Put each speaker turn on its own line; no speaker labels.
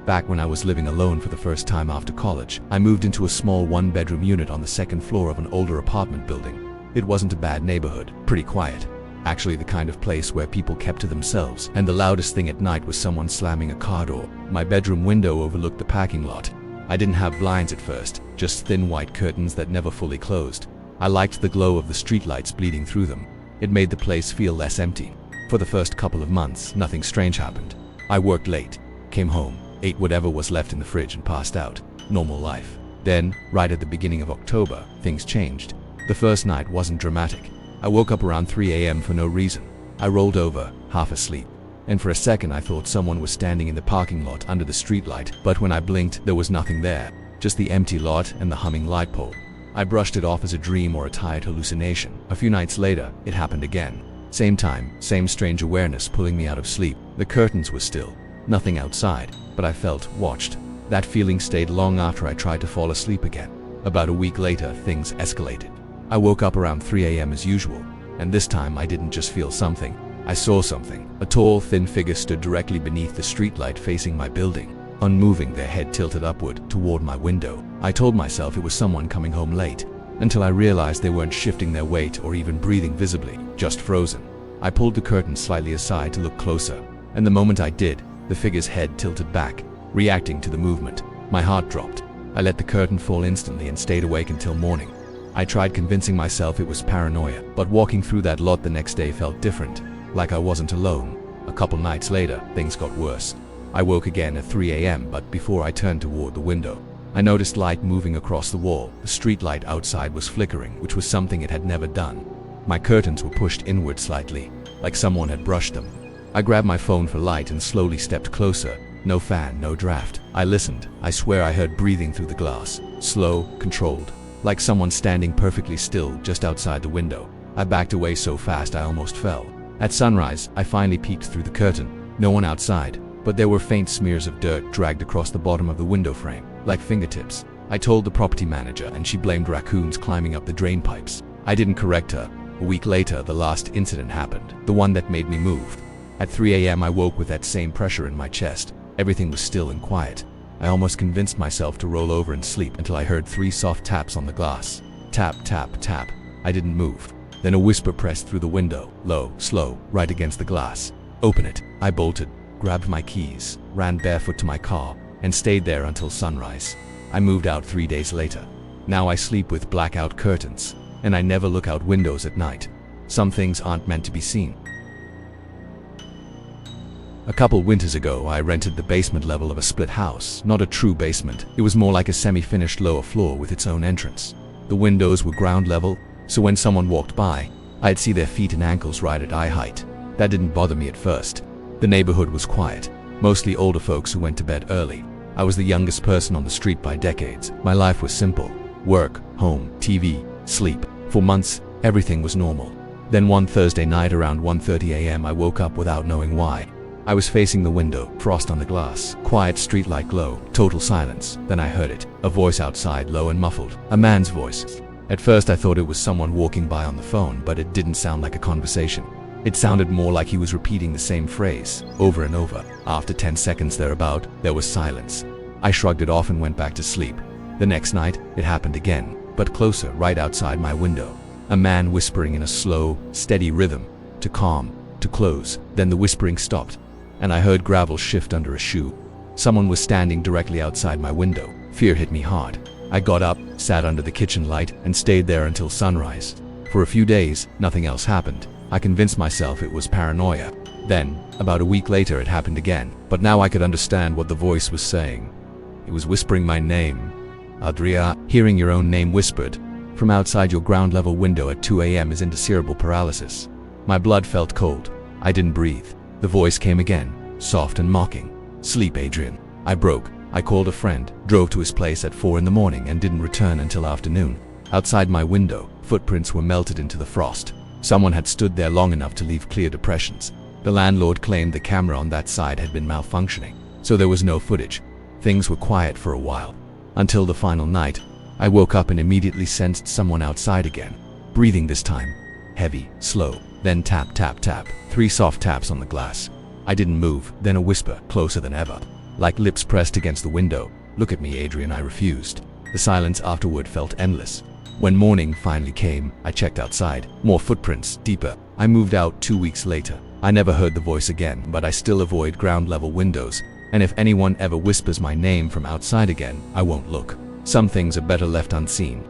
Back when I was living alone for the first time after college, I moved into a small one-bedroom unit on the second floor of an older apartment building. It wasn't a bad neighborhood, pretty quiet. Actually the kind of place where people kept to themselves, and the loudest thing at night was someone slamming a car door. My bedroom window overlooked the parking lot. I didn't have blinds at first, just thin white curtains that never fully closed. I liked the glow of the streetlights bleeding through them. It made the place feel less empty. For the first couple of months, nothing strange happened. I worked late, came home, ate whatever was left in the fridge and passed out. Normal life. Then, right at the beginning of October, things changed. The first night wasn't dramatic. I woke up around 3 a.m. for no reason. I rolled over, half asleep, and for a second I thought someone was standing in the parking lot under the streetlight, but when I blinked, there was nothing there, just the empty lot and the humming light pole. I brushed it off as a dream or a tired hallucination. A few nights later, it happened again. Same time, same strange awareness pulling me out of sleep. The curtains were still, nothing outside, but I felt watched. That feeling stayed long after I tried to fall asleep again. About a week later, things escalated. I woke up around 3 a.m. as usual, and this time I didn't just feel something. I saw something. A tall, thin figure stood directly beneath the streetlight facing my building, unmoving, their head tilted upward toward my window. I told myself it was someone coming home late, until I realized they weren't shifting their weight or even breathing visibly, just frozen. I pulled the curtain slightly aside to look closer, and the moment I did, the figure's head tilted back, reacting to the movement. My heart dropped. I let the curtain fall instantly and stayed awake until morning. I tried convincing myself it was paranoia, but walking through that lot the next day felt different, like I wasn't alone. A couple nights later, things got worse. I woke again at 3 a.m., but before I turned toward the window, I noticed light moving across the wall. The street light outside was flickering, which was something it had never done. My curtains were pushed inward slightly, like someone had brushed them. I grabbed my phone for light and slowly stepped closer. No fan, no draft. I listened. I swear I heard breathing through the glass. Slow, controlled, like someone standing perfectly still just outside the window. I backed away so fast I almost fell. At sunrise, I finally peeked through the curtain. No one outside, but there were faint smears of dirt dragged across the bottom of the window frame, like fingertips. I told the property manager, and she blamed raccoons climbing up the drain pipes. I didn't correct her. A week later, the last incident happened, the one that made me move. At 3 a.m. I woke with that same pressure in my chest. Everything was still and quiet. I almost convinced myself to roll over and sleep until I heard 3 soft taps on the glass. Tap, tap, tap. I didn't move. Then a whisper pressed through the window, low, slow, right against the glass. Open it. I bolted, grabbed my keys, ran barefoot to my car, and stayed there until sunrise. I moved out 3 days later. Now I sleep with blackout curtains, and I never look out windows at night. Some things aren't meant to be seen. A couple winters ago, I rented the basement level of a split house. Not a true basement. It was more like a semi-finished lower floor with its own entrance. The windows were ground level, so when someone walked by, I'd see their feet and ankles right at eye height. That didn't bother me at first. The neighborhood was quiet, mostly older folks who went to bed early. I was the youngest person on the street by decades. My life was simple. Work, home, TV, sleep. For months, everything was normal. Then one Thursday night around 1:30 a.m. I woke up without knowing why. I was facing the window, frost on the glass, quiet streetlight glow, total silence. Then I heard it, a voice outside, low and muffled, a man's voice. At first I thought it was someone walking by on the phone, but it didn't sound like a conversation. It sounded more like he was repeating the same phrase, over and over. After 10 seconds thereabout, there was silence. I shrugged it off and went back to sleep. The next night, it happened again, but closer, right outside my window. A man whispering in a slow, steady rhythm, to calm, to close. Then the whispering stopped, and I heard gravel shift under a shoe. Someone was standing directly outside my window. Fear hit me hard. I got up, sat under the kitchen light, and stayed there until sunrise. For a few days, nothing else happened. I convinced myself it was paranoia. Then, about a week later, it happened again. But now I could understand what the voice was saying. It was whispering my name. Adria. Hearing your own name whispered from outside your ground-level window at 2 a.m. is into cerebral paralysis. My blood felt cold. I didn't breathe. The voice came again, soft and mocking. Sleep, Adrian. I broke. I called a friend, drove to his place at 4 in the morning and didn't return until afternoon. Outside my window, footprints were melted into the frost. Someone had stood there long enough to leave clear depressions. The landlord claimed the camera on that side had been malfunctioning, so there was no footage. Things were quiet for a while. Until the final night, I woke up and immediately sensed someone outside again. Breathing this time. Heavy, slow. Then tap, tap, tap. 3 soft taps on the glass. I didn't move, then a whisper, closer than ever. like lips pressed against the window. "Look at me, Adrian," I refused. The silence afterward felt endless. When morning finally came, I checked outside. More footprints, deeper. I moved out 2 weeks later. I never heard the voice again, but I still avoid ground-level windows. And if anyone ever whispers my name from outside again, I won't look. Some things are better left unseen.